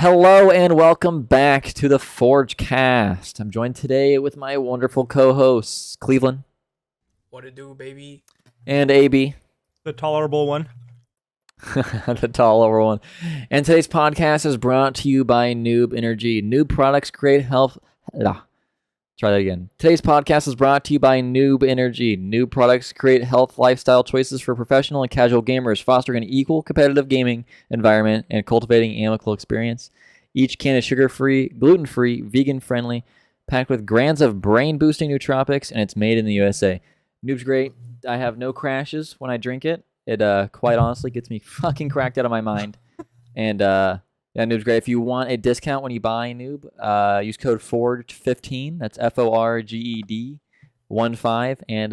Hello and welcome back to the Forgecast. I'm joined today with my wonderful co-hosts, Cleveland. What it do, baby? And AB. The tolerable one. The taller one. And today's podcast is brought to you by Noob Energy. Noob products create health... Try that again. Today's podcast is brought to you by Noob Energy. Noob products create health lifestyle choices for professional and casual gamers, fostering an equal competitive gaming environment and cultivating an amicable experience. Each can is sugar-free, gluten-free, vegan-friendly, packed with grams of brain-boosting nootropics, and it's made in the USA. Noob's great. I have no crashes when I drink it. It quite honestly gets me fucking cracked out of my mind. And yeah, Noob's great. If you want a discount when you buy Noob, use code FORGED15. That's FORGED 15, and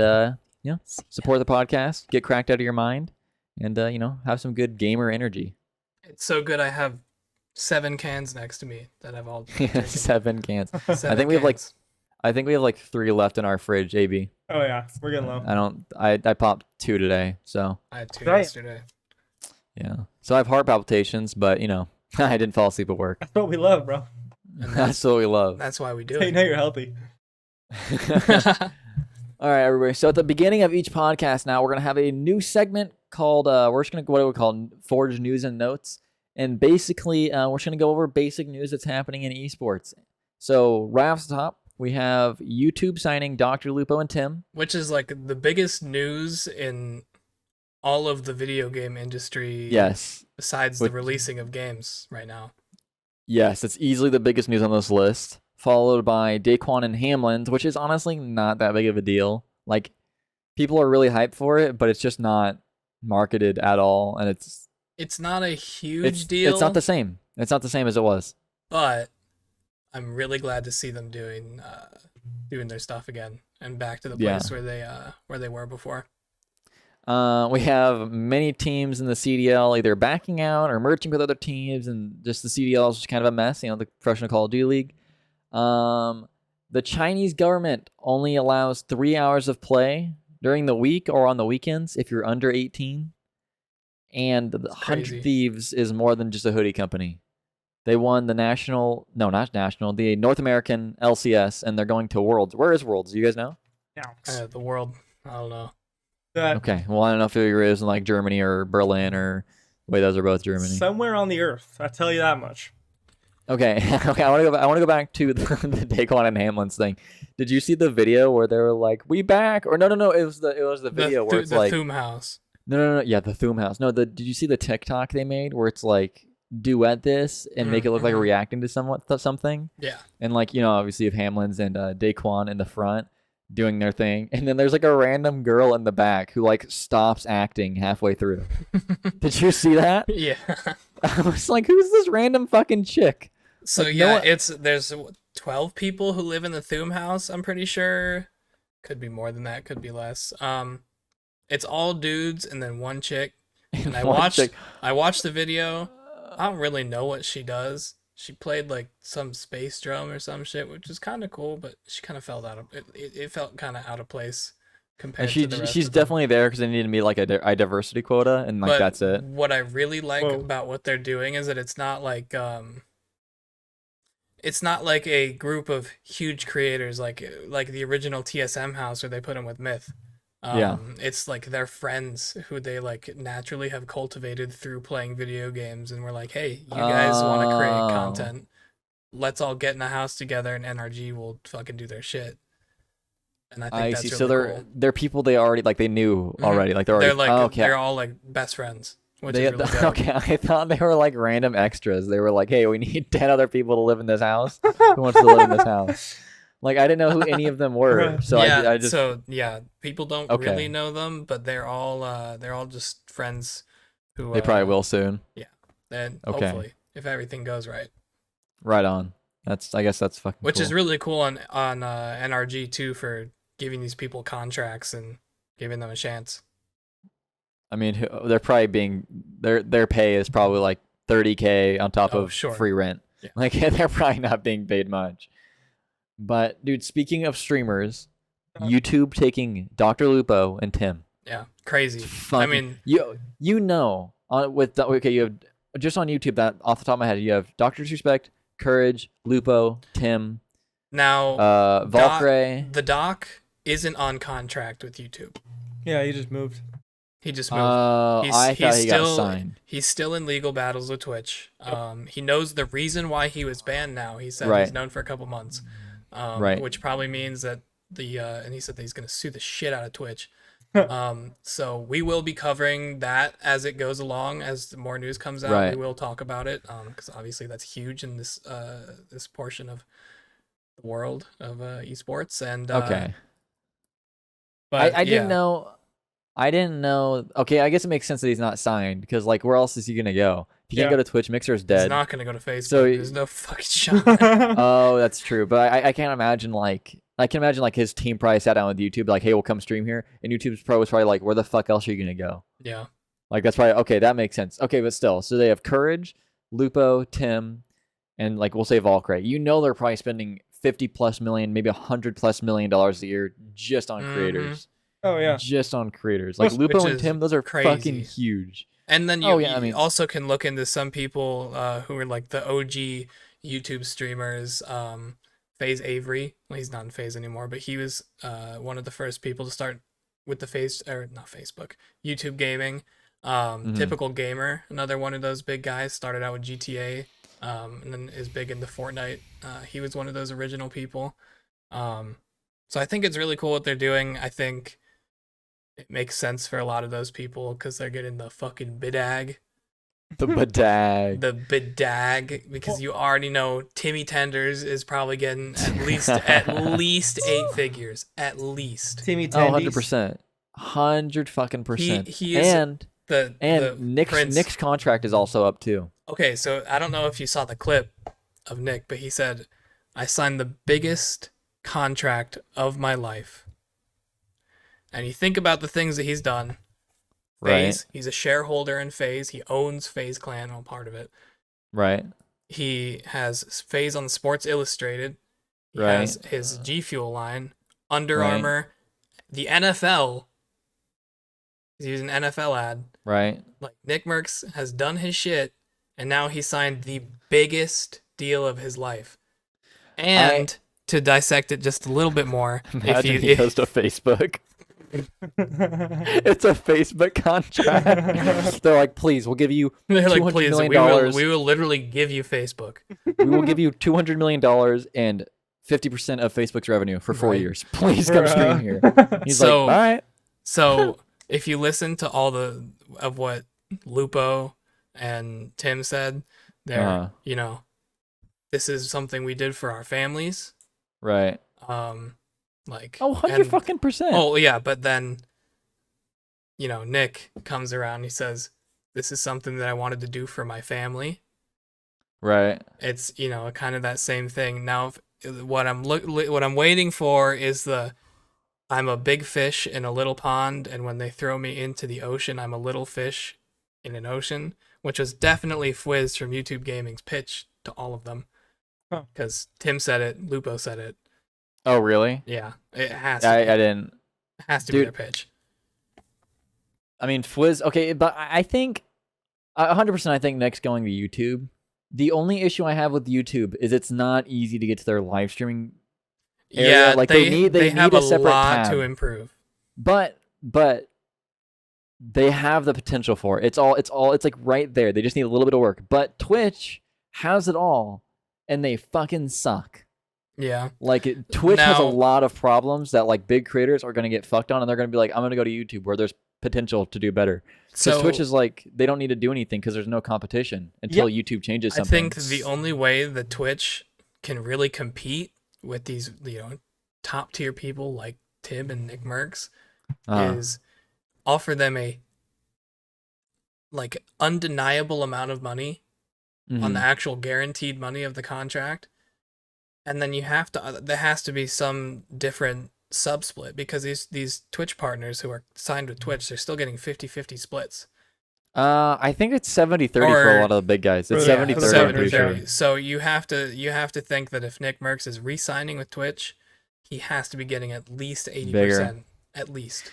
support the podcast. Get cracked out of your mind, and have some good gamer energy. It's so good. I have 7 cans next to me that I've all 7 cans. 7 I think we have like 3 left in our fridge. AB. Oh yeah, we're getting low. I popped 2 today, so I had 2 yesterday. Yeah. So I have heart palpitations, but I didn't fall asleep at work. That's what we love, bro. And that's what we love. That's why we do So it. you know you're healthy. All right, everybody. So at the beginning of each podcast now, we're going to have a new segment called, we're just going to, what do we call it? Forge News and Notes. And basically, we're just going to go over basic news that's happening in esports. So right off the top, we have YouTube signing Dr. Lupo and Tim. Which is like the biggest news in all of the video game industry. Yes. Besides the releasing of games right now. Yes, it's easily the biggest news on this list. Followed by Daquan and Hamlin, which is honestly not that big of a deal. Like, people are really hyped for it, but it's just not marketed at all, and it's not a huge deal. It's not the same. It's not the same as it was. But I'm really glad to see them doing their stuff again and back to the place where they were before. We have many teams in the CDL either backing out or merging with other teams, and just the CDL is just kind of a mess. The Professional Call of Duty League. The Chinese government only allows 3 hours of play during the week or on the weekends if you're under 18. And the 100 Thieves is more than just a hoodie company. They won the the North American LCS, and they're going to Worlds. Where is Worlds? Do you guys know? Yeah. The world. I don't know. Okay. Well, I don't know if it is in like Germany or Berlin or wait, those are both Germany. Somewhere on the earth. I tell you that much. Okay. Okay. I want to go back to the Daquan and Hamlin's thing. Did you see the video where they were like, "We back"? Or no. It was the video where it's the like Thum House. No. Yeah, the Thum House. No, did you see the TikTok they made where it's like duet this and make it look like reacting to something? Yeah. And like obviously if Hamlin's and Daquan in the front doing their thing, and then there's like a random girl in the back who like stops acting halfway through. Did you see that? Yeah. I was like, who's this random fucking chick? So like, there's 12 people who live in the Thum House, I'm pretty sure. Could be more than that, could be less. It's all dudes and then one chick. And I watched the video. I don't really know what she does. She played like some space drum or some shit, which is kind of cool, but she kind of felt it felt kind of out of place compared to the rest she's of them. definitely there because they need to meet like a diversity quota, and like that's it. What I really like about what they're doing is that it's not like a group of huge creators like the original TSM house where they put them with Myth. It's like their friends who they like naturally have cultivated through playing video games, and we're like, hey, you guys want to create content? Let's all get in a house together, and NRG will fucking do their shit. And I think that's see. really So cool. they're people they already like they knew already. Like they're all like best friends. Which is really dope. Okay, I thought they were like random extras. They were like, hey, we need 10 other people to live in this house. Who wants to live in this house? Like, I didn't know who any of them were. So people don't really know them, but they're all just friends who they probably will soon. Yeah. Then hopefully, if everything goes right. Right on. I guess that's fucking Which cool. is really cool on NRG too, for giving these people contracts and giving them a chance. I mean, they're probably their pay is probably like $30K on top of free rent. Yeah. Like, they're probably not being paid much. But dude, speaking of streamers, YouTube taking Dr. Lupo and Tim. Yeah, crazy. I mean, you have just on YouTube, that off the top of my head, you have Dr. Disrespect, Courage, Lupo, Tim, Now, Valkyrie. the doc isn't on contract with YouTube. Yeah, he just moved. He just moved. I thought he got signed. He's still in legal battles with Twitch. He knows the reason why he was banned now. He said he's known for a couple months. Which probably means that and he said that he's going to sue the shit out of Twitch. So we will be covering that as it goes along, as more news comes out. We will talk about it, because obviously that's huge in this this portion of the world of esports. And okay, but I didn't know. Okay, I guess it makes sense that he's not signed, because like where else is he gonna go? If he can't go to Twitch, Mixer's dead. He's not gonna go to Facebook. So there's no fucking shot. Oh, that's true. But I can't imagine like his team probably sat down with YouTube like, hey, we'll come stream here, and YouTube's pro was probably like, where the fuck else are you gonna go? Yeah. Like that's probably okay. That makes sense. Okay, but still, so they have Courage, Lupo, Tim, and like we'll say Valkyrie. You know they're probably spending $50+ million, maybe $100+ million a year just on creators. Oh yeah, just on creators. Like Lupo and Tim, those are crazy. Fucking huge. And then you also can look into some people who are like the OG YouTube streamers. FaZe Avery. Well, he's not in FaZe anymore, but he was one of the first people to start with the not Facebook, YouTube gaming. Typical Gamer, another one of those big guys, started out with GTA, and then is big into Fortnite. He was one of those original people. So I think it's really cool what they're doing. I think it makes sense for a lot of those people because they're getting the fucking bidag. The bidag. The bidag, because you already know Timmy Tenders is probably getting at least 8 figures. At least. Timmy Tenders. 100%. 100%. He is and Nick's contract is also up too. Okay, so I don't know if you saw the clip of Nick, but he said, I signed the biggest contract of my life. And you think about the things that he's done. FaZe, he's a shareholder in FaZe. He owns FaZe Clan, all part of it. Right. He has FaZe on Sports Illustrated. He has his G Fuel line, Under Armour, the NFL. He's using an NFL ad. Right. Like Nick Merckx has done his shit, and now he signed the biggest deal of his life. And to dissect it just a little bit more, imagine he goes to Facebook. It's a Facebook contract. They're like, please, we'll give you $200 million. We will literally give you Facebook. We will give you $200 million and 50% of Facebook's revenue for 4 years. Please come stream here. He's like, all right. So if you listen to all of what Lupo and Tim said, they're this is something we did for our families. Right. Like 100%. Oh yeah, but then Nick comes around, he says, this is something that I wanted to do for my family. Right. It's kind of that same thing. Now what I'm waiting for is I'm a big fish in a little pond, and when they throw me into the ocean, I'm a little fish in an ocean, which was definitely Fwiz from YouTube Gaming's pitch to all of them. Because Tim said it, Lupo said it. Oh, really? Yeah, it has to. I didn't. It has to be their pitch. I mean, Fwiz, okay, but I think 100% I think Nick's going to YouTube. The only issue I have with YouTube is it's not easy to get to their live streaming area. Yeah, like they need have a separate lot tab. to improve. But they have the potential for it. It's like right there. They just need a little bit of work. But Twitch has it all, and they fucking suck. Yeah. Like Twitch has a lot of problems that like big creators are going to get fucked on, and they're going to be like, I'm going to go to YouTube where there's potential to do better. So Twitch is like, they don't need to do anything because there's no competition until YouTube changes something. I think the only way that Twitch can really compete with these, top tier people like Tim and Nick Merckx is offer them a like undeniable amount of money on the actual guaranteed money of the contract. And then there has to be some different sub split, because these Twitch partners who are signed with Twitch, they're still getting 50-50 splits. I think it's 70-30 for a lot of the big guys. It's 70-30. I'm pretty sure. So you have to think that if Nick Merckx is re-signing with Twitch, he has to be getting at least 80%. At least.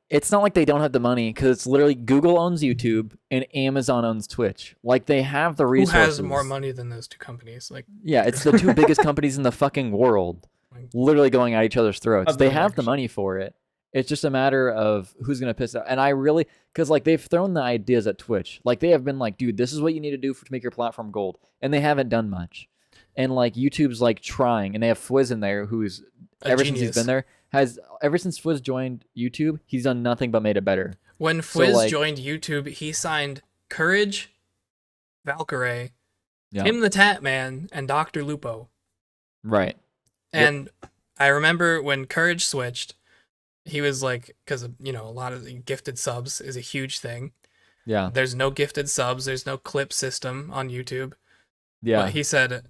it's not like they don't have the money, because it's literally Google owns YouTube and Amazon owns Twitch. Like, they have the Who resources. has more money than those two companies? Like, Yeah, it's the two biggest companies in the fucking world, literally going at each other's throats. They have the money for it. It's just a matter of who's gonna piss out. And I really, because like they've thrown the ideas at Twitch. Like, they have been like, dude, this is what you need to do to make your platform gold, and they haven't done much. And like YouTube's like trying, and they have Fwiz in there, who's ever since he's been there ever since Fwiz joined YouTube, he's done nothing but made it better. When Fwiz joined YouTube, he signed Courage, Valkyrae, Tim the Tatman, and Dr. Lupo. Right. And I remember when Courage switched, he was like, because a lot of gifted subs is a huge thing. Yeah. There's no gifted subs. There's no clip system on YouTube. Yeah. But he said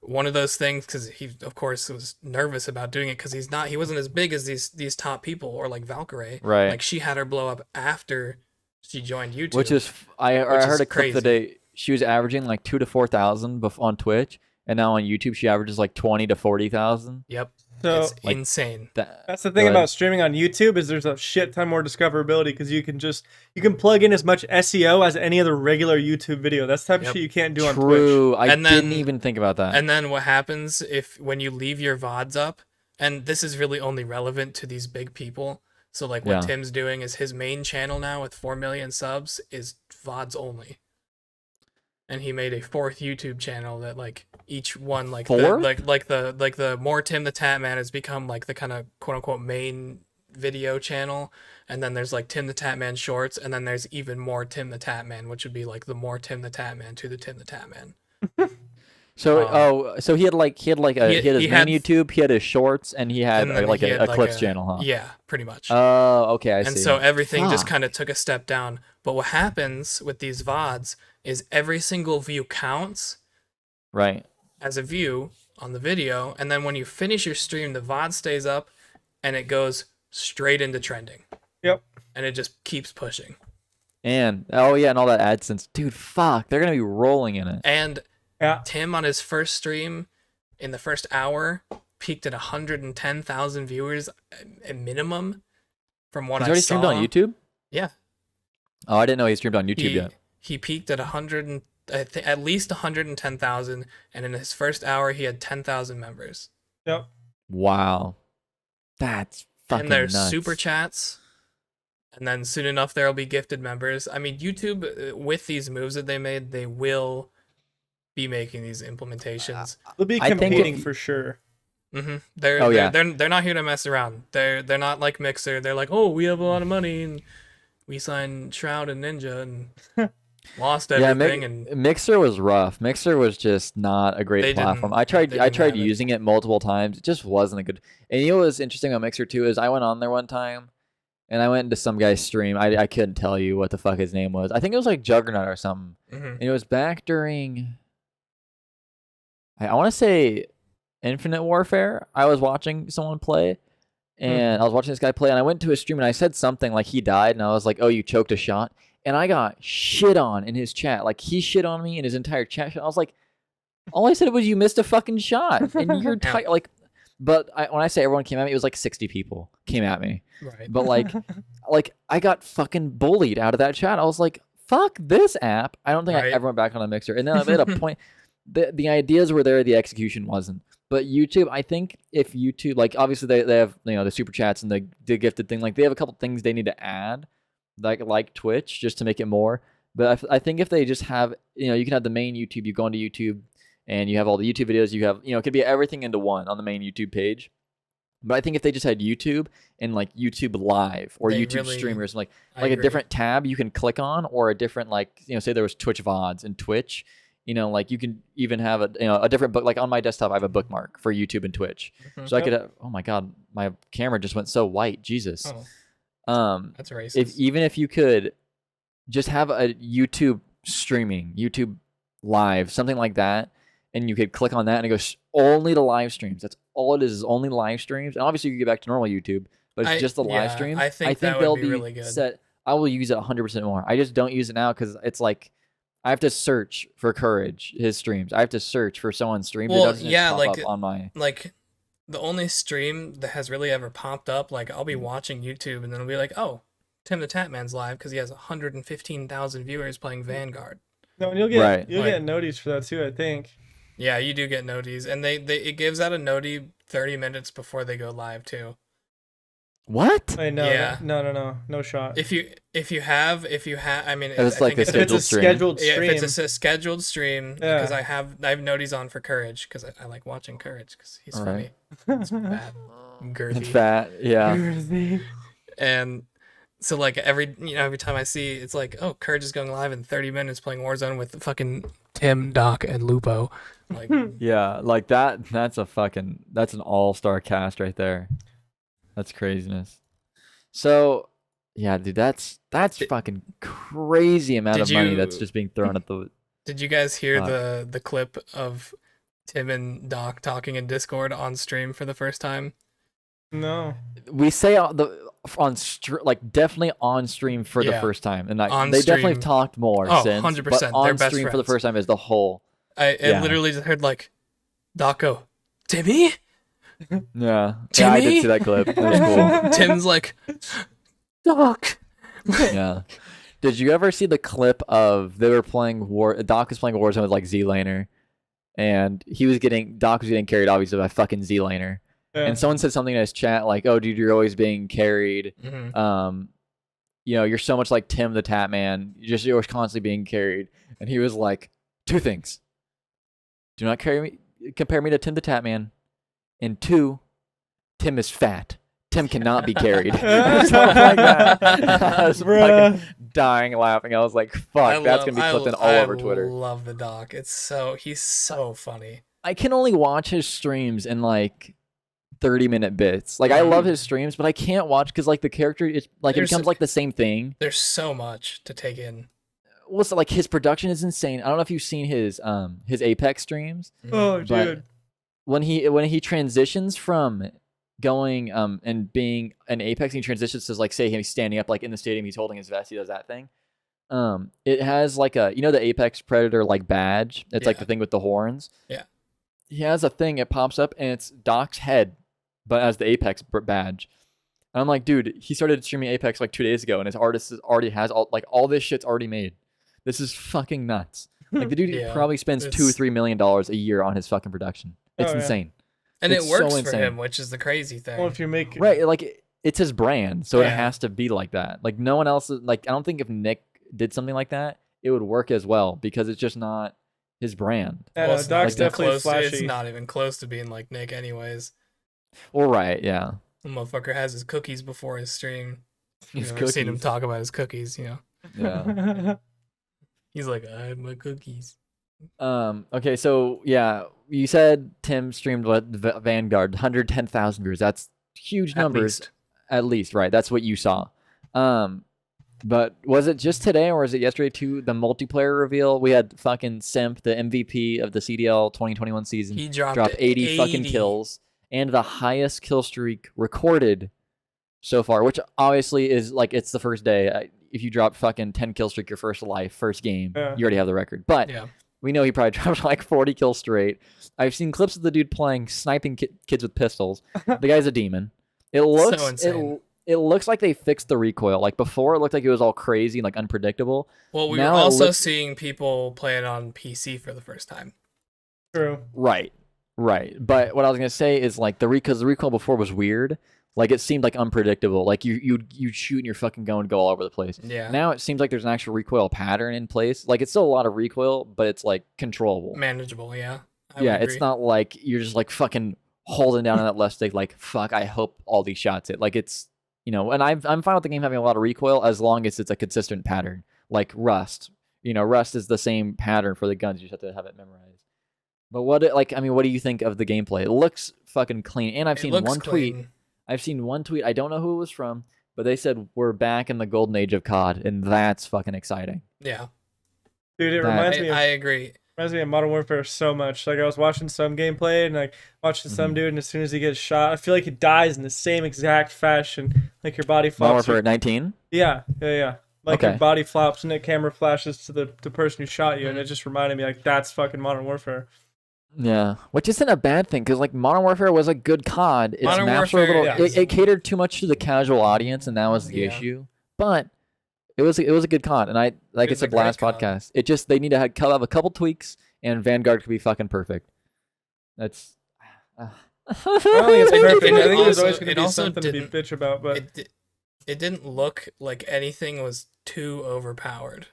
one of those things, because he of course was nervous about doing it, because he wasn't as big as these top people, or like Valkyrae. Right. Like, she had her blow up after she joined YouTube. Which is I heard a clip today. She was averaging like 2,000 to 4,000 on Twitch, and now on YouTube she averages like 20,000 to 40,000. Yep. So it's insane. That's the thing about streaming on YouTube, is there's a shit ton more discoverability, because you can plug in as much SEO as any other regular YouTube video. That's the type of shit you can't do on Twitch. True. I didn't even think about that. And then what happens when you leave your VODs up, and this is really only relevant to these big people. So like what Tim's doing is his main channel now with 4 million subs is VODs only. And he made a 4th YouTube channel that like each one like the more Tim the Tatman has become like the kind of quote unquote main video channel, and then there's like Tim the Tatman shorts, and then there's even more Tim the Tatman, which would be like the more Tim the Tatman to the Tim the Tatman. So he had his main YouTube, he had his shorts, and he had a clips channel, huh? Yeah, pretty much. Oh, okay, I see. And so everything just kind of took a step down. But what happens with these VODs is every single view counts. Right. As a view on the video, and then when you finish your stream, the VOD stays up, and it goes straight into trending. Yep. And it just keeps pushing. And and all that AdSense, dude. Fuck, they're gonna be rolling in it. And Tim on his first stream, in the first hour, peaked at 110,000 viewers at minimum. From what I saw. He's already streamed on YouTube. Yeah. Oh, I didn't know he streamed on YouTube yet. He peaked at at least 110,000, and in his first hour he had 10,000 members. Yep. Wow, that's fucking And there's nuts. super chats, and then soon enough there'll be gifted members. I mean, YouTube, with these moves that they made, they will be making these implementations. They'll be competing for sure. Mm-hmm. They're not here to mess around. They're not like Mixer. They're like, oh, we have a lot of money and we signed Shroud and Ninja and lost everything. And Mixer was rough. Mixer was just not a great platform. I tried using it multiple times. It just wasn't a good. And you know what was interesting about Mixer too is I went on there one time, and I went into some guy's stream. I couldn't tell you what the fuck his name was. I think it was like Juggernaut or something. Mm-hmm. And it was back during, I want to say, Infinite Warfare. I was watching someone play, and I was watching this guy play, and I went to his stream, and I said something like he died, and I was like, oh, you choked a shot? And I got shit on in his chat. Like, he shit on me in his entire chat. I was like, all I said was you missed a fucking shot, and you're tight. Like, but when I say everyone came at me, it was like 60 people came at me. Right. But like I got fucking bullied out of that chat. I was like, fuck this app. I don't think I ever went back on a Mixer. And then I made a point. The ideas were there, the execution wasn't. But YouTube, I think if YouTube, like, obviously they have, the super chats and the gifted thing, like, they have a couple things they need to add, like Twitch, just to make it more. But I think if they just have, you can have the main YouTube, you go into YouTube and you have all the YouTube videos, you have, it could be everything into one on the main YouTube page. But I think if they just had YouTube and like YouTube Live or YouTube Streamers, like a different tab you can click on, or a different, say there was Twitch VODs and Twitch, like you can even have a different book. Like on my desktop, I have a bookmark for YouTube and Twitch. Mm-hmm. So I could have, oh my God, my camera just went so white. Jesus. Oh. That's racist. Even if you could just have a YouTube streaming, YouTube Live, something like that, and you could click on that and it goes only to live streams. That's all it is only live streams. And obviously you can get back to normal YouTube, but it's just the live streams. I think that they'll would be really good. Set. I will use it 100% more. I just don't use it now because it's like I have to search for Courage, his streams. I have to search for someone's stream. Well, it doesn't pop up on my... the only stream that has really ever popped up, like I'll be watching YouTube and then I'll be like, oh, Tim the Tatman's live because he has 115,000 viewers playing Vanguard. No, and you'll get noties for that too, I think. Yeah, you do get noties, and it gives out a noti 30 minutes before they go live too. What? Wait, no shot. If you have, I mean, it's like a scheduled stream. Scheduled stream. Yeah, if it's a scheduled stream, because I have noties on for Courage because I like watching Courage because he's funny. It's fat, girthy. It's fat, yeah. Girthy. And so like every time I see it's like, oh, Courage is going live in 30 minutes playing Warzone with fucking Tim, Doc, and Lupo. Like yeah, like that's an all-star cast right there. That's craziness. So, yeah, dude, that's fucking crazy amount of money that's just being thrown at the. Did you guys hear the clip of Tim and Doc talking in Discord on stream for the first time? No. We say definitely on stream for the first time, and they definitely have talked more since. 100%. But on stream for the first time is the whole. I literally just heard like, Doc go, Timmy. Yeah, Timmy? I did see that clip. That was cool. Tim's like, Doc. Yeah. Did you ever see the clip of they were playing Doc was playing Warzone with like Z-Laner, and Doc was getting carried obviously by fucking Z-Laner, and someone said something in his chat like, "Oh, dude, you're always being carried. You're so much like Tim the Tatman. You're constantly being carried." And he was like, two things: do not compare me to Tim the Tatman. And 2, Tim is fat. Tim cannot be carried. Something like that. I was fucking dying laughing. I was like, fuck, that's going to be clipped in all over Twitter. I love the Doc. He's so funny. I can only watch his streams in like 30-minute bits. Like, I love his streams, but I can't watch because like the character, it becomes like the same thing. There's so much to take in. Well, so like his production is insane. I don't know if you've seen his Apex streams. Oh, dude. When he transitions from going and being an Apex, and he transitions to like say he's standing up like in the stadium, he's holding his vest, he does that thing. It has like the Apex Predator like badge. It's like the thing with the horns. Yeah. He has a thing. It pops up and it's Doc's head, but as the Apex badge. And I'm like, dude, he started streaming Apex like 2 days ago, and his artist already has all this shit's already made. This is fucking nuts. Like the dude probably spends $2-3 million a year on his fucking production. It's insane. And it works for him, which is the crazy thing. Well, if you make like it's his brand, so it has to be like that. Like no one else like I don't think if Nick did something like that, it would work as well because it's just not his brand. Well, Doc's definitely flashy. It's not even close to being like Nick anyways. Well, right, yeah. The motherfucker has his cookies before his stream. I've seen him talk about his cookies, Yeah. He's like, I have my cookies. Okay, so yeah, you said Tim streamed Vanguard, 110,000 viewers. That's huge numbers. At least, right? That's what you saw. But was it just today or was it yesterday too? The multiplayer reveal. We had fucking Simp, the MVP of the CDL 2021 season. He dropped 80 fucking kills and the highest kill streak recorded so far, which obviously is like it's the first day. If you drop fucking 10 kill streak your first game, you already have the record. But we know he probably dropped like 40 kills straight. I've seen clips of the dude playing sniping kids with pistols. The guy's a demon. It looks so insane. It looks like they fixed the recoil. Like before, it looked like it was all crazy and like unpredictable. Well, we were also seeing people play it on PC for the first time. True. Right. But what I was gonna say is like the recoil before was weird. Like it seemed like unpredictable. Like you'd shoot and you're fucking going to go all over the place. Yeah. Now it seems like there's an actual recoil pattern in place. Like it's still a lot of recoil, but it's like controllable, manageable. Yeah. It's not like you're just like fucking holding down on that left stick. Like fuck, I hope all these shots hit. Like it's and I'm fine with the game having a lot of recoil as long as it's a consistent pattern. Like Rust. Rust is the same pattern for the guns. You just have to have it memorized. But what do you think of the gameplay? It looks fucking clean. And I've seen one tweet. I don't know who it was from, but they said we're back in the golden age of COD, and that's fucking exciting. Yeah. Dude, it reminds me of, I agree. Reminds me of Modern Warfare so much. Like I was watching some gameplay and like watching some dude, and as soon as he gets shot, I feel like he dies in the same exact fashion. Like your body flops. Modern Warfare 19? Yeah. Like your body flops and the camera flashes to the person who shot you, and it just reminded me like that's fucking Modern Warfare. Yeah, which isn't a bad thing because like Modern Warfare was a good COD. Its maps were a little. It catered too much to the casual audience, and that was the issue. but it was a good con, and like it's a blast podcast. It just they need to have a couple tweaks, and Vanguard could be fucking perfect. That's. I don't think it's perfect. I think there's always going to be something to be bitch about, but it didn't look like anything was too overpowered.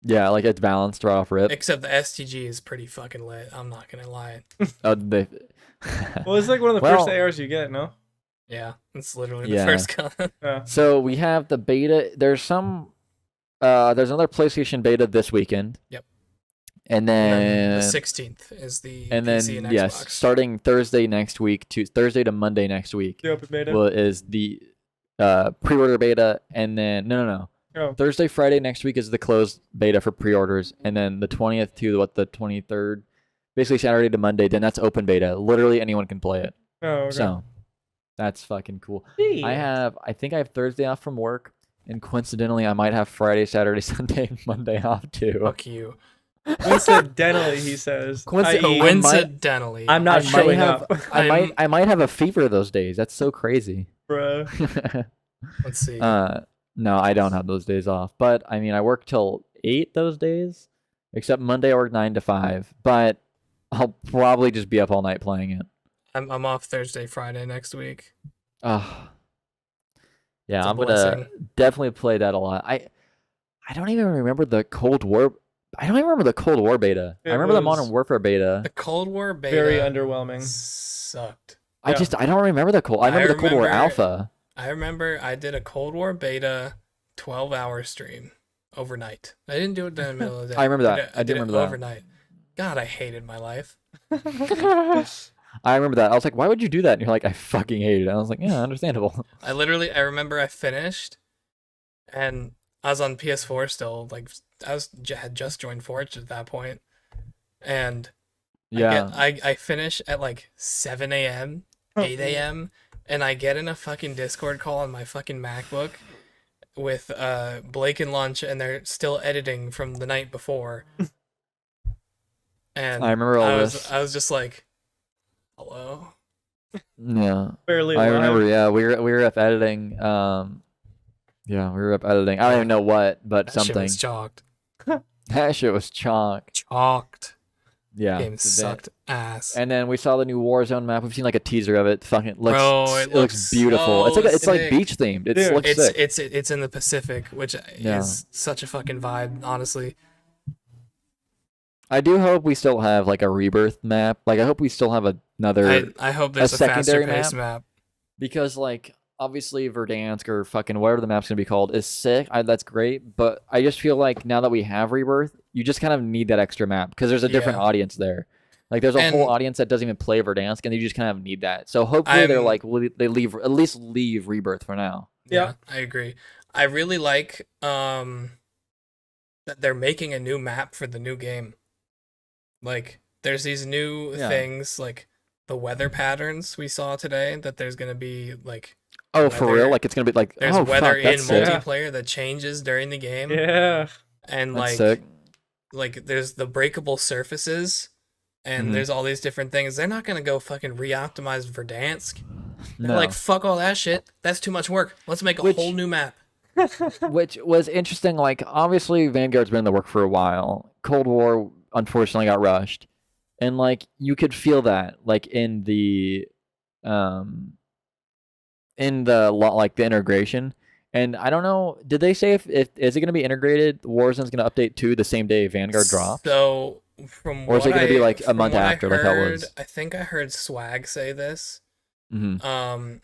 Yeah, like it's balanced right off rip. Except the STG is pretty fucking lit. I'm not gonna lie. Well, it's like one of the first ARs you get, no? Yeah, it's literally the first gun. Yeah. So we have the beta. There's another PlayStation beta this weekend. Yep. And then the 16th is the and PC then and yes, Xbox. starting Thursday next week to Thursday to Monday next week. The open beta is the pre-order beta, and then no. Oh. Thursday, Friday next week is the closed beta for pre-orders, and then the 20th to the 23rd, basically Saturday to Monday. Then that's open beta. Literally anyone can play it. Oh, okay. So that's fucking cool. Yeah. I think I have Thursday off from work, and coincidentally, I might have Friday, Saturday, Sunday, and Monday off too. Fuck you. Coincidentally, he says. Coincidentally, I'm not showing up. I might have a fever those days. That's so crazy. Bruh. Let's see. No, I don't have those days off. But I mean, I work till 8 those days, except Monday I work 9 to 5. But I'll probably just be up all night playing it. I'm off Thursday, Friday next week. Yeah, I'm blessing. gonna definitely play that a lot. I don't even remember the Cold War. I don't even remember the Cold War beta. I remember the Modern Warfare beta. The Cold War beta very underwhelming. Sucked. I don't remember the Cold. I remember the Cold War alpha. I remember I did a Cold War beta 12-hour stream overnight. I didn't do it in the middle of the day. I remember that. I did remember it that. overnight. God, I hated my life. I remember that. I was like, why would you do that? And you're like, I fucking hate it. I was like, yeah, understandable. I remember I finished, and I was on PS4 still. Like, had just joined Forge at that point. And yeah, I finish at like 7 a.m., 8 a.m., and I get in a fucking Discord call on my fucking MacBook with Blake and Lunch, and they're still editing from the night before. And I remember all this. I was just like, hello? Yeah. Barely I alive. remember, yeah, we were up editing. Yeah, we were up editing. I don't even know what, but That something. shit was chalked. That shit was Chalked. Yeah. Game sucked ass. And then we saw the new Warzone map. We've seen like a teaser of it. Fucking looks, Bro, it looks beautiful. so It's like sick. beach themed. It Dude, looks sick. It's in the Pacific, which is such a fucking vibe, honestly. I do hope we still have like a rebirth map. Like I hope we still have another. I hope there's a faster secondary paced map. Because like obviously Verdansk or fucking whatever the map's gonna be called is sick. That's great. But I just feel like now that we have rebirth, you just kind of need that extra map because there's a different audience there. Like there's a whole audience that doesn't even play Verdansk, and you just kind of need that. So hopefully they're like they at least leave rebirth for now. Yeah, I agree. I really like that they're making a new map for the new game. Like there's these new things like the weather patterns we saw today that there's gonna be like for real? Like it's gonna be like there's weather in sick. multiplayer that changes during the game. Yeah. And That's sick. like there's the breakable surfaces and there's all these different things. They're not gonna go fucking re-optimize Verdansk. They're like, fuck all that shit. That's too much work. Let's make a whole new map. Which was interesting. Like obviously Vanguard's been in the work for a while. Cold War unfortunately got rushed, and like you could feel that like in the integration. And I don't know, did they say if is it going to be integrated? Warzone's going to update to the same day Vanguard drops? So or is it going to be like a month after, like how it was? I think I heard Swag say this. Mm-hmm. I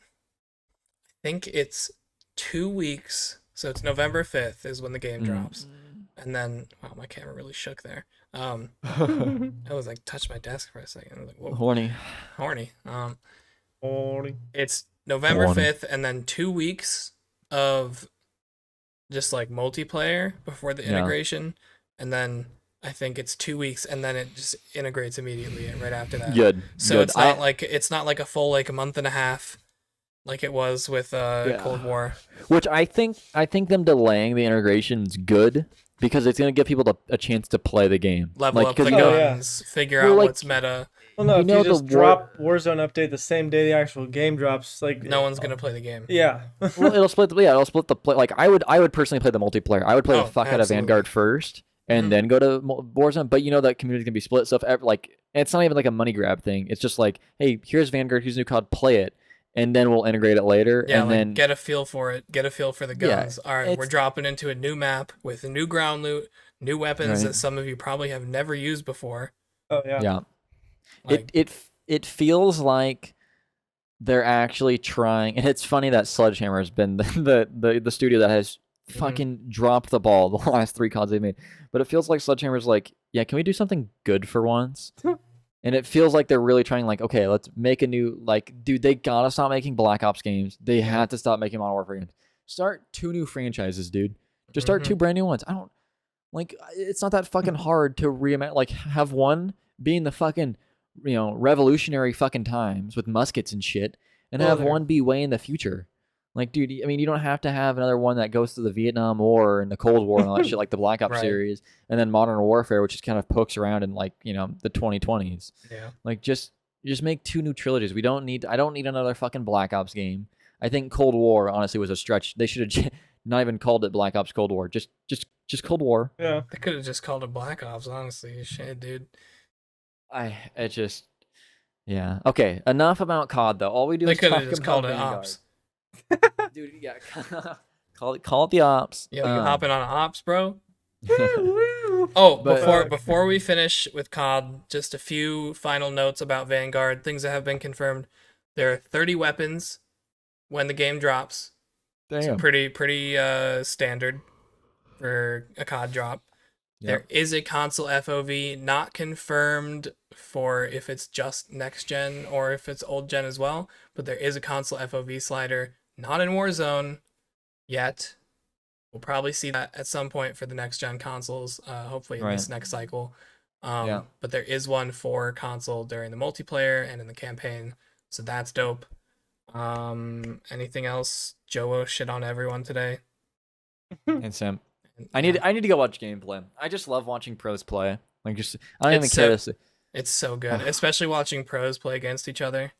think it's 2 weeks. So it's November 5th is when the game drops. And then, wow, my camera really shook there. I was like, touched my desk for a second. I was like, whoa. Horny. It's November 5th, and then 2 weeks of just like multiplayer before the integration. And then I think it's 2 weeks, and then it just integrates immediately right after that. Good. So it's not like a full like a month and a half like it was with Cold War. Which I think them delaying the integration is good because it's going to give people a chance to play the game. Level up the guns, figure out what's meta. Well, no, if you just drop Warzone update the same day the actual game drops, like no one's gonna play the game. Yeah. Well, it'll split the play. Like I would personally play the multiplayer. I would play the fuck out of Vanguard first and then go to Warzone. But that community's gonna be split. So if it's not even like a money grab thing. It's just like, hey, here's Vanguard, here's new COD, play it, and then we'll integrate it later. Yeah, and then get a feel for it. Get a feel for the guns. All right, we're dropping into a new map with a new ground loot, new weapons that some of you probably have never used before. Oh yeah. Yeah. It feels like they're actually trying, and it's funny that Sledgehammer has been the studio that has fucking dropped the ball the last 3 CODs they've made. But it feels like Sledgehammer's like, yeah, can we do something good for once? And it feels like they're really trying, like, okay, let's make a new, like, dude, they gotta stop making Black Ops games. They had to stop making Modern Warfare games. Start 2 new franchises, dude. Just start 2 brand new ones. I don't, like, it's not that fucking hard to reimagine, like, have one being the fucking, revolutionary fucking times with muskets and shit, and have one be way in the future. Like, dude, I mean, you don't have to have another one that goes to the Vietnam War and the Cold War and all that shit, like the Black Ops series, and then Modern Warfare, which just kind of pokes around in, like, the 2020s. Yeah. Like, just make 2 new trilogies. I don't need another fucking Black Ops game. I think Cold War, honestly, was a stretch. They should have not even called it Black Ops Cold War. Just Cold War. Yeah. They could have just called it Black Ops, honestly. Shit, dude. Yeah. Okay, enough about COD, though. All we do is talk about called it Vanguard. Ops. Dude, yeah. call it the Ops. Yo, you hopping on Ops, bro? Before we finish with COD, just a few final notes about Vanguard, things that have been confirmed. There are 30 weapons when the game drops. Damn. So pretty standard for a COD drop. Yep. There is a console FOV, not confirmed for if it's just next gen or if it's old gen as well, but there is a console FOV slider, not in Warzone yet. We'll probably see that at some point for the next gen consoles, hopefully in this next cycle. But there is one for console during the multiplayer and in the campaign, so that's dope. Anything else? Joe shit on everyone today. And Sam. I need to go watch gameplay. I just love watching pros play. Like, I don't even care to see. It's so good, especially watching pros play against each other.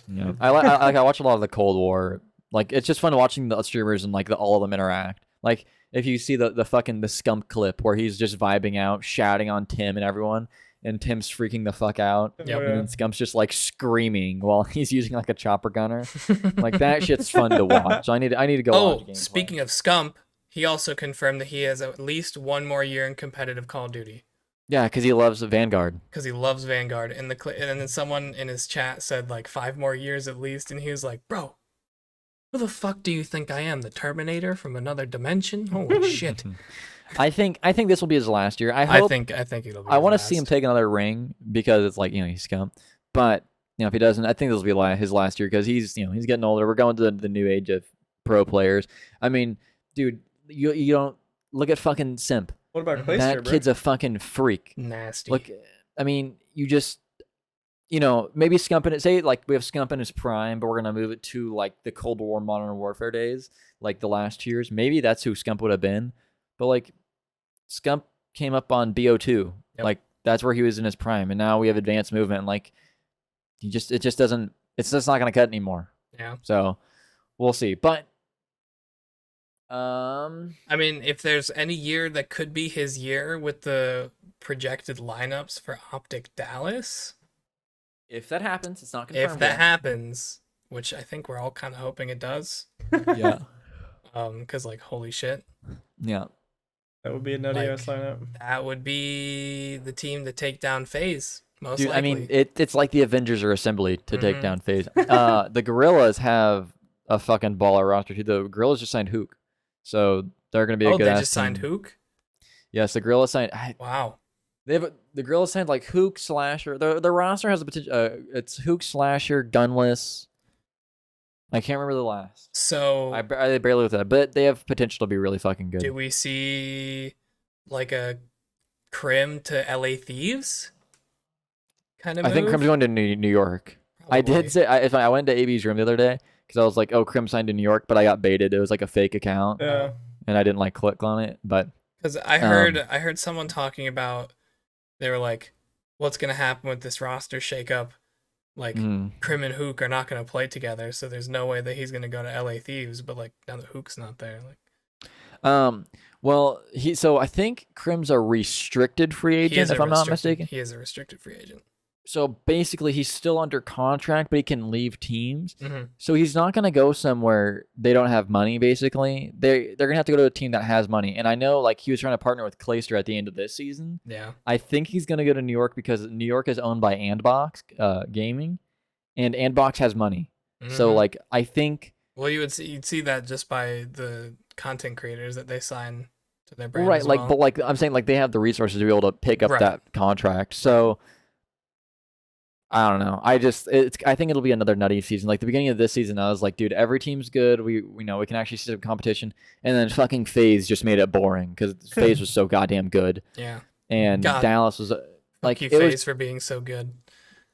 Yeah, I watch a lot of the Cold War. Like, it's just fun watching the streamers and like all of them interact. Like, if you see the Scump clip where he's just vibing out, shouting on Tim and everyone, and Tim's freaking the fuck out, and then Scump's just like screaming while he's using like a chopper gunner. Like, that shit's fun to watch. I need to go watch gameplay. Speaking of Scump, he also confirmed that he has at least 1 more year in competitive Call of Duty. Yeah, because he loves Vanguard. And then someone in his chat said like 5 more years at least, and he was like, "Bro, who the fuck do you think I am? The Terminator from another dimension? Holy shit!" I think this will be his last year. I think it'll be. I want to see him take another ring because it's like, he's Scump. But if he doesn't, I think this will be his last year because he's getting older. We're going to the new age of pro players. I mean, dude. You don't look at fucking Simp. What about Clayster, that kid's a fucking freak. Nasty. Look, I mean, you just, maybe Scump in it. Say like we have Scump in his prime, but we're gonna move it to like the Cold War, Modern Warfare days, like the last years. Maybe that's who Scump would have been. But like, Scump came up on BO2. Yep. Like that's where he was in his prime, and now we have advanced movement. And like, it's just not gonna cut anymore. Yeah. So we'll see, but. I mean, if there's any year that could be his year with the projected lineups for Optic Dallas, if that happens, it's not confirmed. If that happens, which I think we're all kind of hoping it does. Yeah. Because like, holy shit. Yeah. That would be a nutty ass lineup. That would be the team to take down FaZe. Most likely. I mean, it's like the Avengers are assembly to take down FaZe. The Gorillas have a fucking baller roster too. The Gorillas just signed Hook. So they're going to be a good ass. They just signed Hook? Yes, the Gorillas signed. Wow. The Gorillas signed like Hook, Slasher. The roster has a potential. It's Hook, Slasher, Gunless. I can't remember the last. So I barely looked at that, but they have potential to be really fucking good. Do we see like a Crim to LA Thieves kind of move? I think Crim's going to New York. Probably. I did say if I went to AB's room the other day. because I was like, oh, Crim signed to New York, but I got baited. It was like a fake account, Yeah. and I didn't like click on it. But because I heard someone talking about, they were like, what's gonna happen with this roster shakeup? Like Crim and Hook are not gonna play together, so there's no way that he's gonna go to LA Thieves. But like now that Hook's not there, like. Well, so I think Crim's a restricted free agent, if I'm not mistaken. He is a restricted free agent. So basically, he's still under contract, but he can leave teams. Mm-hmm. So he's not going to go somewhere they don't have money, basically. They're going to have to go to a team that has money. And I know like he was trying to partner with Clayster at the end of this season. Yeah. I think he's going to go to New York because New York is owned by Andbox Gaming, and Andbox has money. Mm-hmm. So like I think... Well, you'd see that just by the content creators that they sign to their brand. Right, as like well. but like I'm saying, like they have the resources to be able to pick up that contract. So I don't know. I think it'll be another nutty season. Like the beginning of this season, I was like, dude, every team's good. We know we can actually see some competition. And then fucking FaZe just made it boring because FaZe was so goddamn good. Yeah. And Dallas was like, thank you, FaZe, for being so good.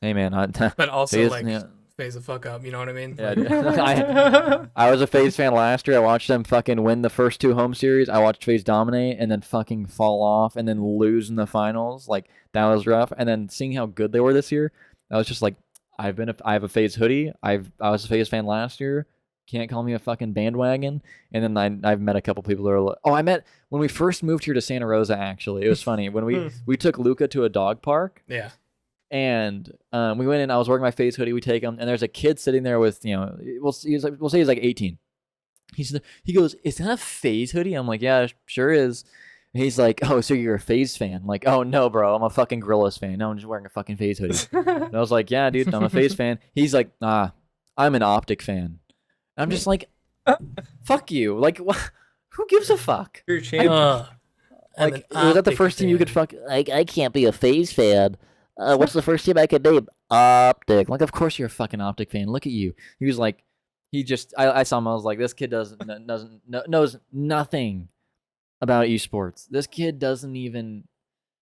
Hey man, but also FaZe, like. Yeah. FaZe the fuck up, you know what I mean? Yeah, I was a FaZe fan last year. I watched them fucking win the first 2 home series. I watched FaZe dominate and then fucking fall off and then lose in the finals. Like that was rough. And then seeing how good they were this year, I was just like, I have a FaZe hoodie. I was a FaZe fan last year. Can't call me a fucking bandwagon. And then I've met a couple people who are like, I met when we first moved here to Santa Rosa. Actually, it was funny when we took Luca to a dog park. Yeah. And we went in. I was wearing my FaZe hoodie. We take him, and there's a kid sitting there with, we'll say he's like 18. He goes, "Is that a FaZe hoodie?" I'm like, "Yeah, sure is." And he's like, "Oh, so you're a FaZe fan?" I'm like, "Oh no, bro, I'm a fucking Gorillaz fan. No, I'm just wearing a fucking FaZe hoodie." And I was like, "Yeah, dude, I'm a FaZe fan." He's like, "I'm an Optic fan." I'm just like, "Fuck you!" Like, who gives a fuck? You're a champion. Like, was that the first team you could fuck? Like, I can't be a FaZe fan. What's the first team I could name? Optic. Like, of course you're a fucking Optic fan. Look at you. He was like, I saw him. I was like, this kid knows nothing about esports. This kid doesn't even.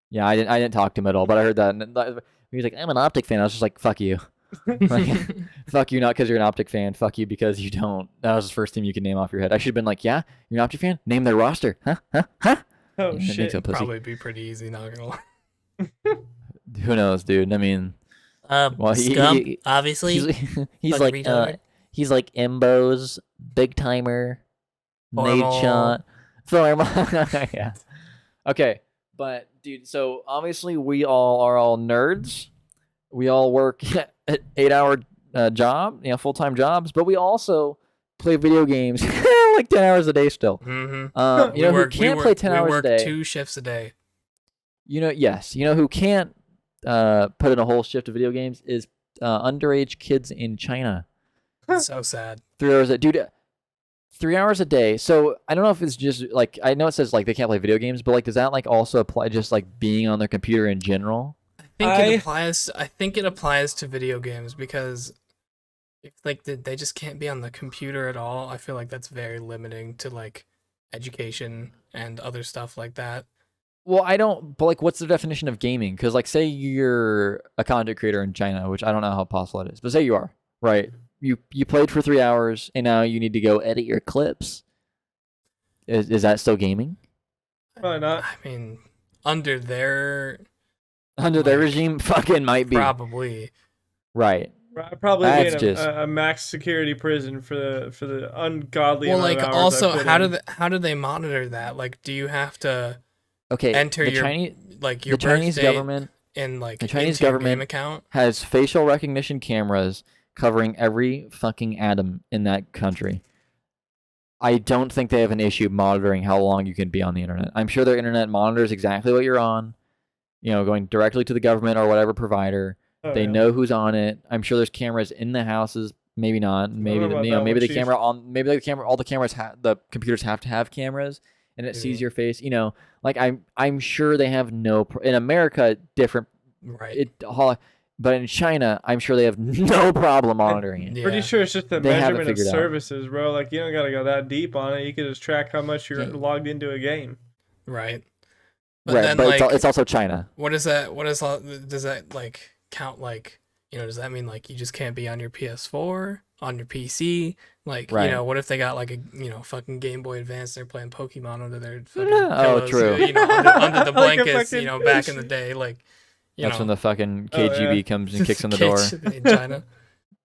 Yeah, I didn't talk to him at all, but I heard that. And he was like, I'm an Optic fan. I was just like, fuck you. Like, fuck you, not because you're an Optic fan. Fuck you because you don't. That was the first team you could name off your head. I should have been like, yeah, you're an Optic fan? Name their roster. Huh? Oh, shit. So probably be pretty easy, not gonna lie. Who knows, dude? I mean, well, Scump, obviously. He's like Embo's big timer, Nade shot, yeah. Okay, but dude, so obviously we all are nerds. We all work at 8-hour job, full-time jobs, but we also play video games like 10 hours a day still. Mm-hmm. Who can't play 10 hours a day? 2 shifts a day. Yes. Who can't put in a whole shift of video games is underage kids in China. So sad. 3 hours a dude. 3 hours a day. So I don't know if it's just like, I know it says like they can't play video games, but like does that like also apply just like being on their computer in general? I think it applies to video games because if like they just can't be on the computer at all. I feel like that's very limiting to like education and other stuff like that. Well, but like, what's the definition of gaming? Because like, say you're a content creator in China, which I don't know how possible it is, but say you are, right? You played for 3 hours and now you need to go edit your clips. Is that still gaming? Probably not. I mean, under their regime, fucking might be. Probably. Right. Probably be in a max security prison for the ungodly. Well, like also, how do they monitor that? Like, do you have to enter your Chinese government in like the Chinese government account has facial recognition cameras covering every fucking atom in that country. I don't think they have an issue monitoring how long you can be on the internet. I'm sure their internet monitors exactly what you're on, going directly to the government or whatever provider. They know who's on it. I'm sure there's cameras in the houses. Maybe not. Maybe maybe all the cameras the computers have to have cameras, and it sees your face. Like I'm sure they have in America different. Right. But in China, I'm sure they have no problem monitoring it. Yeah. Pretty sure it's just the measurement of services, bro. Like you don't gotta go that deep on it. You can just track how much you're logged into a game. Right. But then, it's also China. What is that? Does that like count like does that mean like you just can't be on your PS4, on your PC? Like, Right. what if they got like a, fucking Game Boy Advance and they're playing Pokemon under their fucking pillows, true. Under the Like a blankets, fucking- back in the day, like, That's when the fucking Oh, yeah. KGB comes and kicks on the door. in China.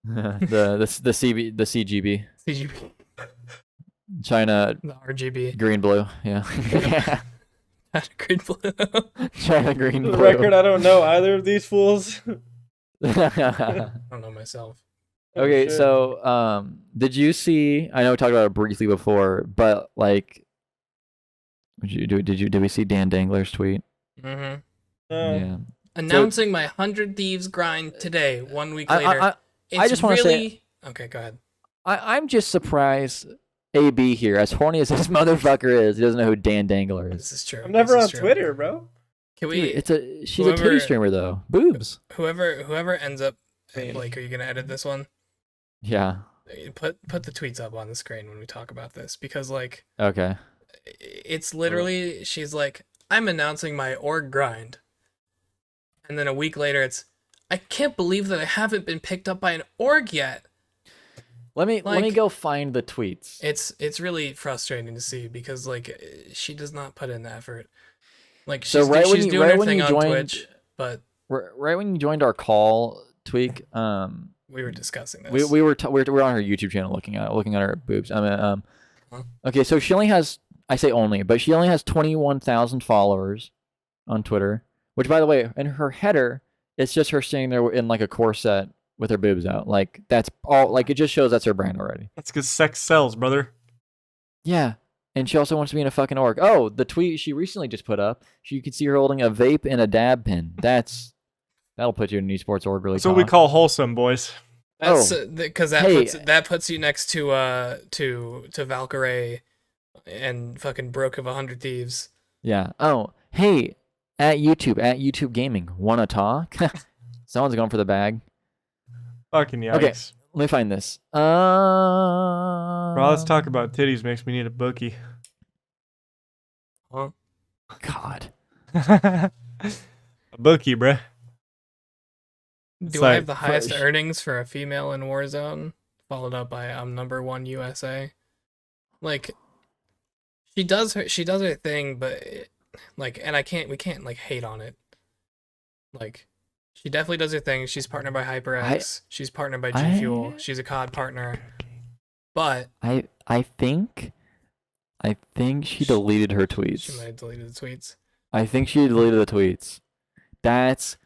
the CGB, CGP, China the RGB, green blue, yeah. green blue. China green For blue. the record, I don't know either of these fools. I don't know myself. Okay, shit. so did you see? I know we talked about it briefly before, but like, did we see Dan Dangler's tweet? Mm-hmm. Yeah. Announcing my 100 Thieves grind today. 1 week later. I just want to say. Okay, go ahead. I'm just surprised. AB here, as horny as this motherfucker is, he doesn't know who Dan Dangler is. This is true. I'm never This on is true. Twitter, bro. Can we? Dude, she's a titty streamer though. Boobs. Whoever ends up. Like, are you gonna edit this one? Yeah. Put the tweets up on the screen when we talk about this, because like, Okay. it's literally, she's like, I'm announcing my org grind, and then a week later it's, I can't believe that I haven't been picked up by an org yet. Let me go find the tweets. It's really frustrating to see, because like, she does not put in the effort. Like, So she's, right when she's you- doing right her when thing you on joined- Twitch, but Right when you joined our call, Tweak, we were discussing this. we were on her YouTube channel looking at her boobs. Okay, so she only has, I say only, but she only has 21,000 followers on Twitter. Which, by the way, in her header, it's just her standing there in like a corset with her boobs out. Like that's all. Like it just shows that's her brand already. That's because sex sells, brother. Yeah, and she also wants to be in a fucking org. Oh, the tweet she recently just put up. You can see her holding a vape and a dab pen. That'll put you in an esports org really. That's what we call wholesome, boys. That's because Hey. that puts you next to Valkyrie and fucking Broke of 100 Thieves. Yeah. Oh, hey, at YouTube Gaming, wanna talk? Someone's going for the bag. Fucking yikes. Okay. Let me find this. Bro, let's talk about titties. Makes me need a bookie. Huh? God. A bookie, bruh. Do It's I like have the highest fresh. earnings for a female in Warzone? Followed up by I'm #1 USA. Like, she does her thing, but like, and we can't like hate on it. Like, she definitely does her thing. She's partnered by HyperX. She's partnered by G Fuel. She's a COD partner. But I think she deleted her tweets. she might have deleted the tweets. I think she deleted the tweets. That's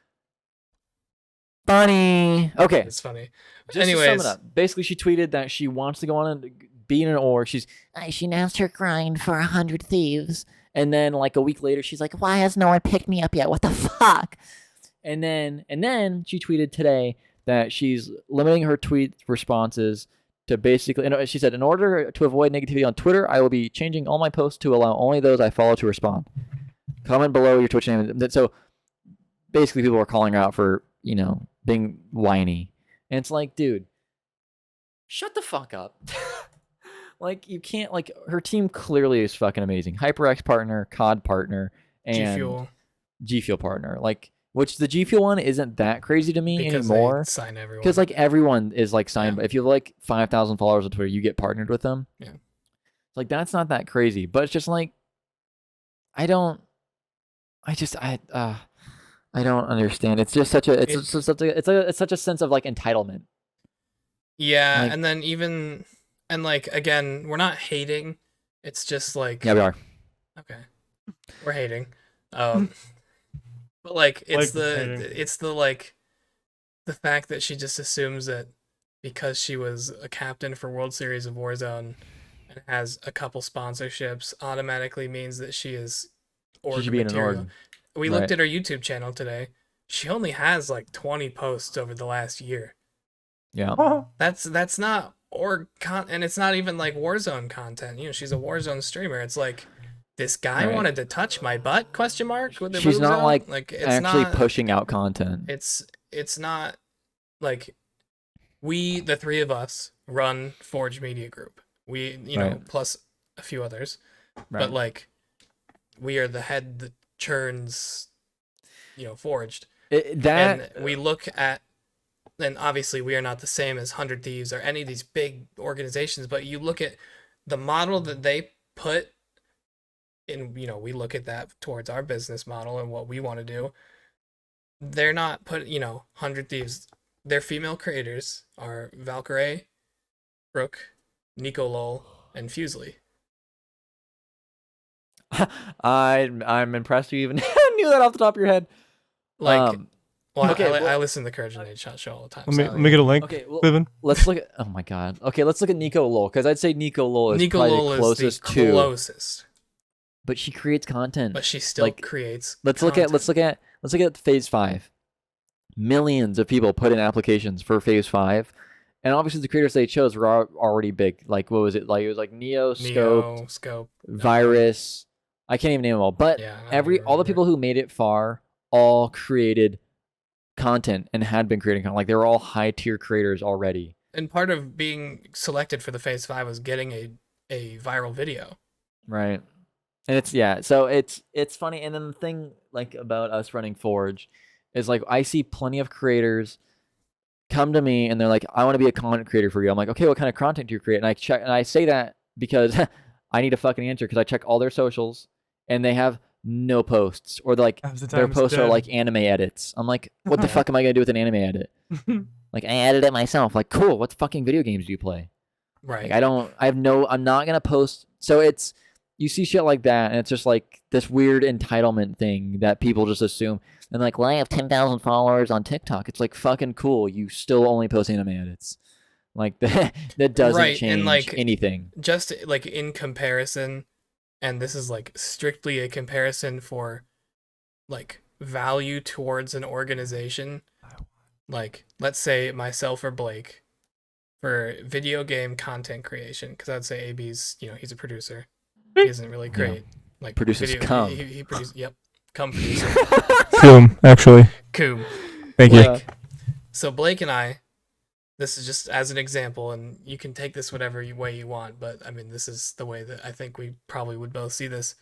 funny. Okay. It's funny. Just to Anyways, sum it up, basically she tweeted that she wants to go on and be in an org. She announced her grind for 100 Thieves, and then like a week later, she's like, "Why has no one picked me up yet? What the fuck?" And then she tweeted today that she's limiting her tweet responses to basically. And she said, "In order to avoid negativity on Twitter, I will be changing all my posts to allow only those I follow to respond. Comment below your Twitch name." So basically, people are calling her out for being whiny. And it's like, dude, shut the fuck up. Like, you can't, like, her team clearly is fucking amazing. HyperX partner, COD partner, and G Fuel partner. Like, which the G Fuel one isn't that crazy to me because anymore. they sign everyone. Because, like, everyone is, like, signed. Yeah. If you have, like, 5,000 followers on Twitter, you get partnered with them. Yeah. Like, that's not that crazy. But it's just, like, I don't understand. It's just such a sense of like entitlement. Yeah, like- and then like, again, we're not hating. It's just like, Yeah, we are. okay, we're hating. But like, it's hating. the fact that she just assumes that because she was a captain for World Series of Warzone and has a couple sponsorships automatically means that she is org She should be in an material. org. We looked Right. at her YouTube channel today. She only has like 20 posts over the last year. Yeah. That's not and it's not even like Warzone content. She's a Warzone streamer. It's like, this guy Right. wanted to touch my butt? ? With the She's boobs not out? like it's actually not, pushing out content. It's not like we, the three of us, run Forge Media Group. We Right. plus a few others, Right. but like, we are the head that churns, Forged. That And we look at and obviously we are not the same as 100 Thieves or any of these big organizations, but you look at the model that they put in, we look at that towards our business model and what we want to do. They're not put, 100 Thieves. Their female creators are Valkyrie, Brooke, Nico Lol, and Fusely. I'm impressed you even knew that off the top of your head. I listen to the Courage and Nate show all the time. Let me get a link. Okay, well, let's look at. Oh my god. Okay, let's look at Nico Lol, because I'd say Nico Lol is probably the closest to. Closest. But she creates content. But she still creates. Let's look at Phase 5. Millions of people put in applications for Phase 5, and obviously the creators they chose were already big. Like what was it? Like it was like Neo, Scope, Virus. I can't even name them all. But all the people who made it far all created content and had been creating content. Like they were all high tier creators already. And part of being selected for the Phase 5 was getting a viral video. Right. And so it's funny. And then the thing like about us running Forge is like I see plenty of creators come to me and they're like, I want to be a content creator for you. I'm like, okay, what kind of content do you create? And I check, and I say that because I need a fucking answer, because I check all their socials and they have no posts, or their posts are like anime edits. I'm like, what the fuck am I gonna do with an anime edit? Like I edit it myself. Like cool. What fucking video games do you play? Right. Like, I'm not gonna post. So you see shit like that, and it's just like this weird entitlement thing that people just assume. And like, well, I have 10,000 followers on TikTok. It's like fucking cool. You still only post anime edits. Like that doesn't change anything. Just like in comparison, and this is like strictly a comparison for like value towards an organization. Like let's say myself or Blake for video game content creation, because I'd say AB's, he's a producer. He isn't really great. Like produces cum. He produces. Yep, cum producer. Coom, actually. Coom. Thank you. So Blake and I, this is just as an example, and you can take this whatever way you want, but I mean, this is the way that I think we probably would both see this.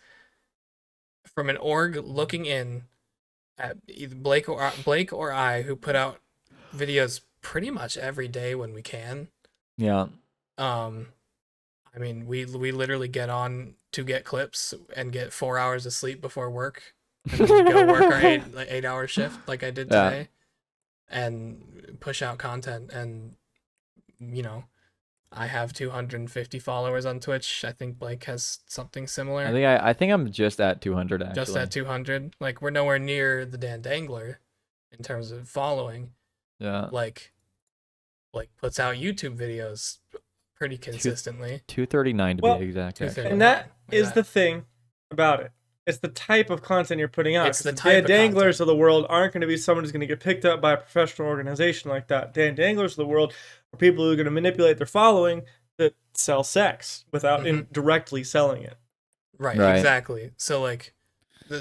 From an org looking in at either Blake or I, who put out videos pretty much every day when we can. Yeah. I mean, we literally get on to get clips and get 4 hours of sleep before work, and then go work our 8-hour shift like I did today, and push out content. And I have 250 followers on Twitch. I think Blake has something similar. I think I'm just at 200 actually. Just at 200. Like we're nowhere near the Dan Dangler in terms of following. Yeah. Like puts out YouTube videos pretty consistently. 239 to be exact. And that is the thing about it. It's the type of content you're putting out. It's the type of danglers of the world aren't going to be someone who's going to get picked up by a professional organization like that. Dan danglers of the world are people who are going to manipulate their following that sell sex without directly selling it. Right, exactly. So like,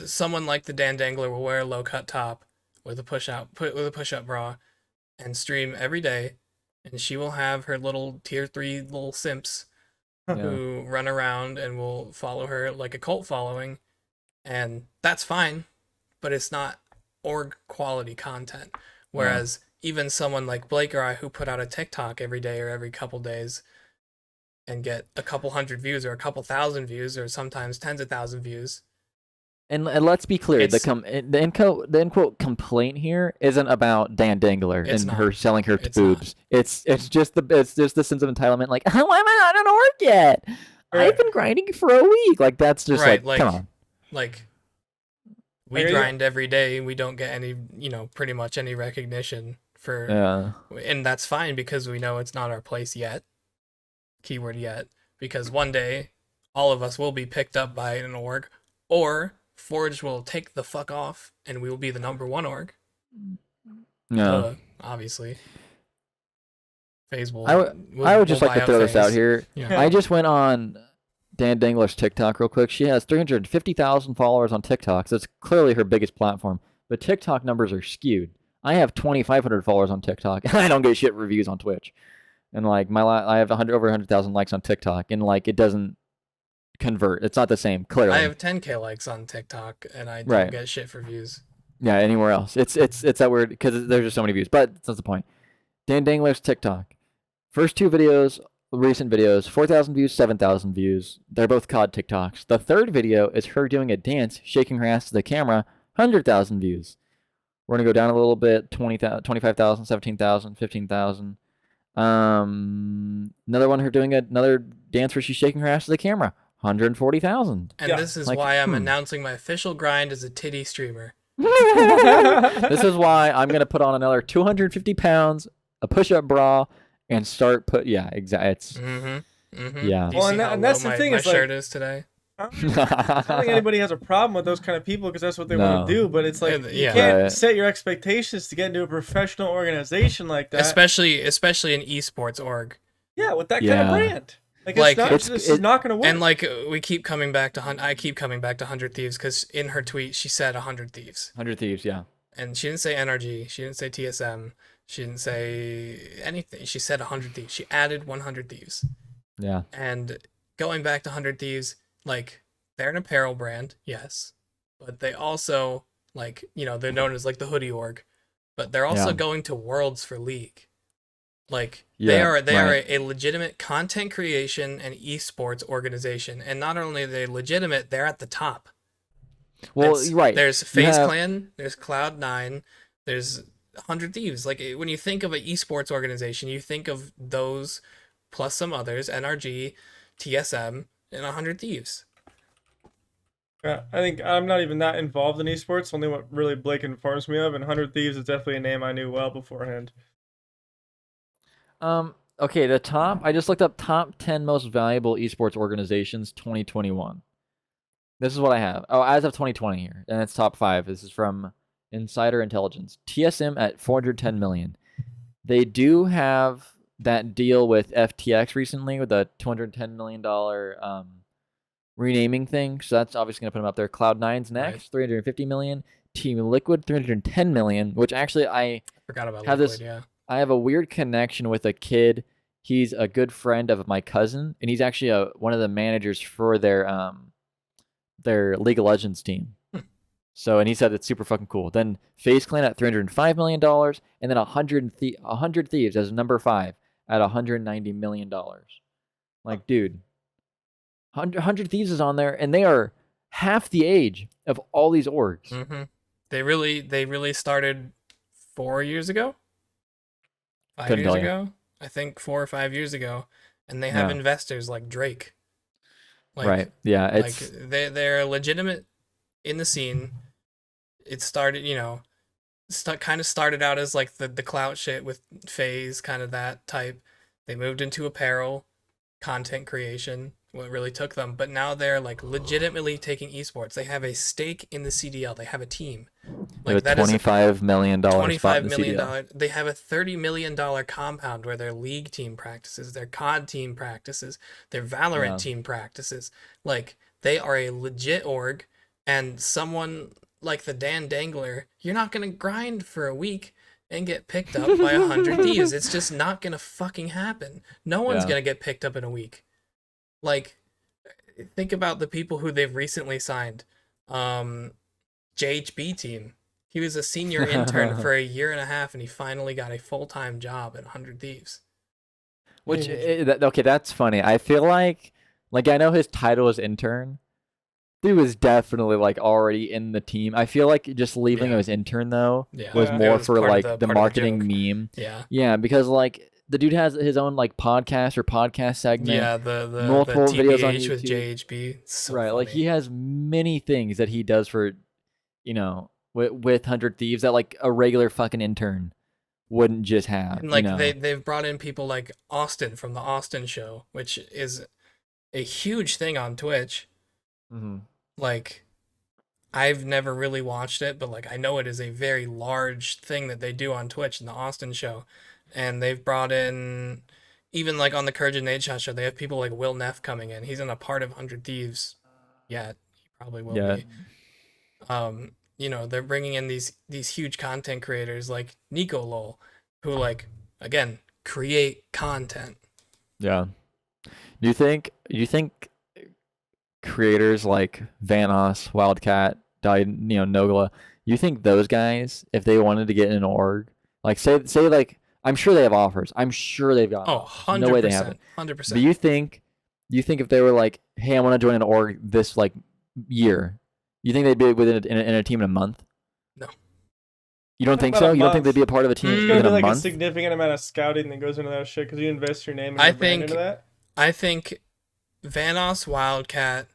someone like the Dan Dangler will wear a low cut top with a push up bra, and stream every day. And she will have her little tier 3 little simps who run around and will follow her like a cult following. And that's fine, but it's not org quality content. Whereas even someone like Blake or I, who put out a TikTok every day or every couple days and get a couple hundred views or a couple thousand views or sometimes tens of thousand views. And let's be clear, the end quote complaint here isn't about Dan Dangler and her selling her boobs. It's just the sense of entitlement. Like, how am I not on work yet? Right. I've been grinding for a week. Like that's just like come on. Like we grind every day. We don't get any, pretty much any recognition for, and that's fine because we know it's not our place yet. Keyword yet, because one day all of us will be picked up by an org, or Forge will take the fuck off and we will be the #1 org. No. Obviously. FaZe will. I would just like to throw this out here. Yeah. I just went on Dan Dangler's TikTok real quick. She has 350,000 followers on TikTok, so it's clearly her biggest platform. But TikTok numbers are skewed. I have 2,500 followers on TikTok, and I don't get shit reviews on Twitch. And like I have over 100,000 likes on TikTok, and like it doesn't convert. It's not the same. Clearly, I have 10K likes on TikTok, and I don't get shit for views. Yeah, anywhere else, it's that weird because there's just so many views. But that's the point. Dan Dangler's TikTok. First two videos, recent videos, 4,000 views, 7,000 views. They're both COD TikToks. The third video is her doing a dance, shaking her ass to the camera, 100,000 views. We're going to go down a little bit, 20,000, 25,000, 17,000, 15,000. Another one, her doing another dance where she's shaking her ass to the camera, 140,000. And this is why I'm announcing my official grind as a titty streamer. This is why I'm going to put on another 250 pounds, a push-up bra, and start yeah, exactly. It's yeah. Do you see how that's low the thing. My shirt is today. I don't think anybody has a problem with those kind of people because that's what they want to do. But it's like you can't set your expectations to get into a professional organization like that, especially an esports org. Yeah, with that kind of brand. It's not going to work. And we keep coming back to I keep coming back to 100 Thieves because in her tweet she said 100 Thieves. 100 Thieves, yeah. And she didn't say NRG. She didn't say TSM. She didn't say anything. She said 100 Thieves. She added 100 Thieves. Yeah. And going back to 100 Thieves, they're an apparel brand, yes, but they also they're known as the hoodie org, but they're also going to Worlds for League. They are a legitimate content creation and esports organization, and not only are they legitimate, they're at the top. Well, right. There's FaZe Clan, there's Cloud9, there's 100 Thieves. When you think of an esports organization, you think of those plus some others, NRG, TSM, and 100 Thieves. Yeah, I think I'm not even that involved in esports. Only what really Blake informs me of, and 100 Thieves is definitely a name I knew well beforehand. Okay, I just looked up top 10 most valuable esports organizations 2021. This is what I have. Oh, as of 2020 here, and it's top 5. This is from Insider Intelligence. TSM at 410 million. They do have that deal with FTX recently with the $210 million renaming thing, so that's obviously going to put them up there. Cloud9's next, 350 million. Team Liquid, 310 million, which actually I forgot about Liquid, I have a weird connection with a kid. He's a good friend of my cousin, and he's actually one of the managers for their League of Legends team. So, and he said it's super fucking cool. Then FaZe Clan at $305 million, and then 100 Thieves as number 5 at $190 million. Dude, 100 Thieves is on there, and they are half the age of all these orgs. Mm-hmm. They really started 4 years ago? 5 years ago? I think 4 or 5 years ago. And they have investors like Drake. Right. Yeah. They're legitimate in the scene. It started, kind of started out as the clout shit with FaZe, kind of that type. They moved into apparel, content creation, what really took them. But now they're legitimately taking esports. They have a stake in the CDL. They have a team. That $25 million. $25 million. They have a $30 million compound where their league team practices, their COD team practices, their Valorant team practices. They are a legit org, and someone like the Dan Dangler, you're not gonna grind for a week and get picked up by 100 Thieves. It's just not gonna fucking happen. No one's gonna get picked up in a week. Think about the people who they've recently signed. JHB team. He was a senior intern for a year and a half, and he finally got a full-time job at 100 Thieves. Which, okay, that's funny. I feel like I know his title is intern. He was definitely already in the team. I feel like just leaving him as intern though was more for the marketing meme. Yeah, because the dude has his own podcast or podcast segment. Yeah, the multiple videos on TBH YouTube with JHB. So right, funny. he has many things that he does for, with 100 Thieves that a regular fucking intern wouldn't just have. And they've brought in people like Austin from the Austin Show, which is a huge thing on Twitch. Mm-hmm. I've never really watched it, but I know it is a very large thing that they do on Twitch in the Austin Show. And they've brought in, even on the Courage and Nate Shot show, they have people like Will Neff coming in. He's in a part of 100 Thieves. Yeah, he probably will be. They're bringing in these huge content creators like Nico Lol, who again, create content. Yeah. Do you think creators like Vanoss, Wildcat, Nogla, you think those guys, if they wanted to get in an org, say I'm sure they have offers. I'm sure they've got. Oh, 100%. No way they haven't. 100%. Do you think if they were like, hey, I want to join an org this like year, you think they'd be within in a team in a month? No. You don't think so? You don't think they'd be a part of a team There's in gonna be a like month? a significant amount of scouting that goes into that shit because you invest your name and your brand into that. I think Vanoss, Wildcat,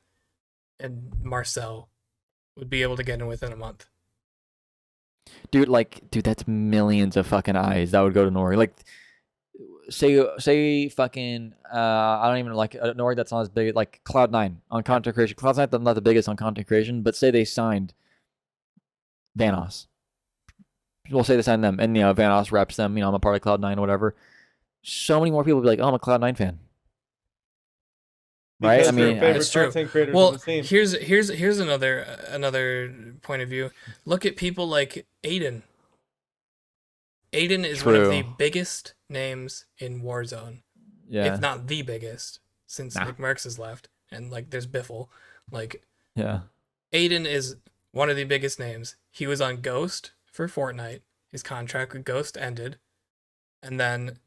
and Marcel would be able to get in within a month. Dude, that's millions of fucking eyes that would go to Nori. Like, say fucking, I don't even like a Nori that's not as big, like Cloud9 on content creation. Cloud9's not the biggest on content creation, but say they signed Vanoss. We'll say they signed them, and Vanoss reps them. I'm a part of Cloud9 or whatever. So many more people would be like, oh, I'm a Cloud9 fan. Right? I mean, that's true. Well, here's another point of view. Look at people like Aiden. Aiden is one of the biggest names in Warzone. Yeah. If not the biggest, since Nick Merckx has left, and like there's Biffle. Like, yeah. Aiden is one of the biggest names. He was on Ghost for Fortnite. His contract with Ghost ended, and then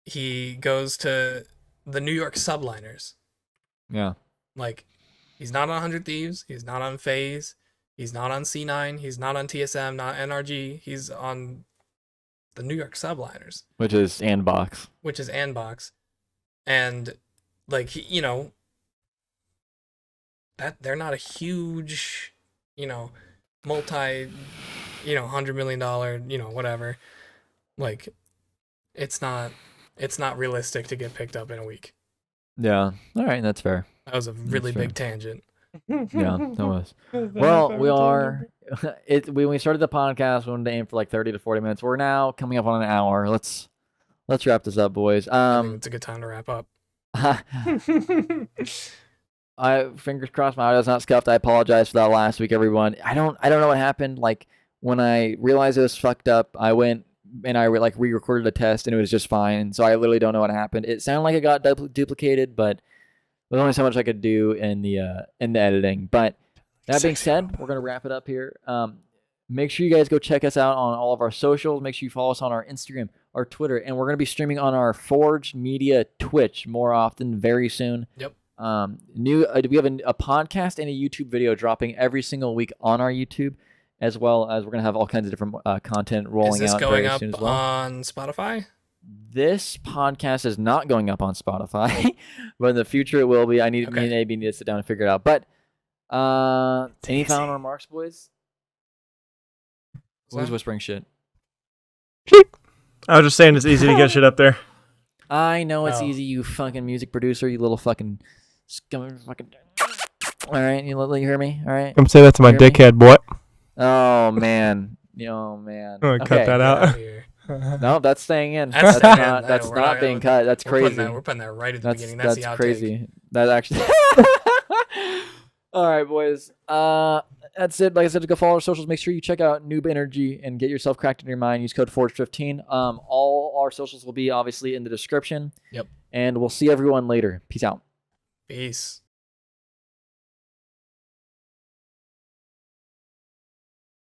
he goes to the New York Subliners. Yeah. Like, he's not on 100 Thieves. He's not on FaZe. He's not on C9. He's not on TSM, not NRG. He's on the New York Subliners. Which is Andbox. And, like, that they're not a huge, multi, $100 million, whatever. Like, it's not realistic to get picked up in a week. Yeah. All right, that's fair. That was a really big tangent. Yeah, that was. Well, we are. When we started the podcast, we wanted to aim for like 30 to 40 minutes. We're now coming up on an hour. Let's wrap this up, boys. I think it's a good time to wrap up. Fingers crossed my audio's not scuffed. I apologize for that last week, everyone. I don't know what happened. Like, when I realized it was fucked up, I went and I re-recorded a test and it was just fine. So I literally don't know what happened. It sounded like it got duplicated, but there's only so much I could do in the editing. But that being said, we're gonna wrap it up here. Make sure you guys go check us out on all of our socials. Make sure you follow us on our Instagram, our Twitter, and we're gonna be streaming on our Forge Media Twitch more often very soon. Yep. We have a podcast and a YouTube video dropping every single week on our YouTube, as well as we're gonna have all kinds of different content rolling out very soon as well. On Spotify? This podcast is not going up on Spotify, but in the future it will be. Me and AB need to sit down and figure it out. But any final remarks, boys? Who's whispering shit? I was just saying it's easy to get shit up there. I know it's easy, you fucking music producer, you little fucking scum fucking. All right, you hear me? All right. Come say that to my dickhead, boy. Oh man. I'm gonna cut that out. No, that's staying in. That's not being cut. That's crazy. We're putting that right at the beginning. That's the crazy. That actually. All right, boys. That's it. Like I said, go follow our socials. Make sure you check out Noob Energy and get yourself cracked in your mind. Use code FORGE15. All our socials will be obviously in the description. Yep. And we'll see everyone later. Peace out. Peace.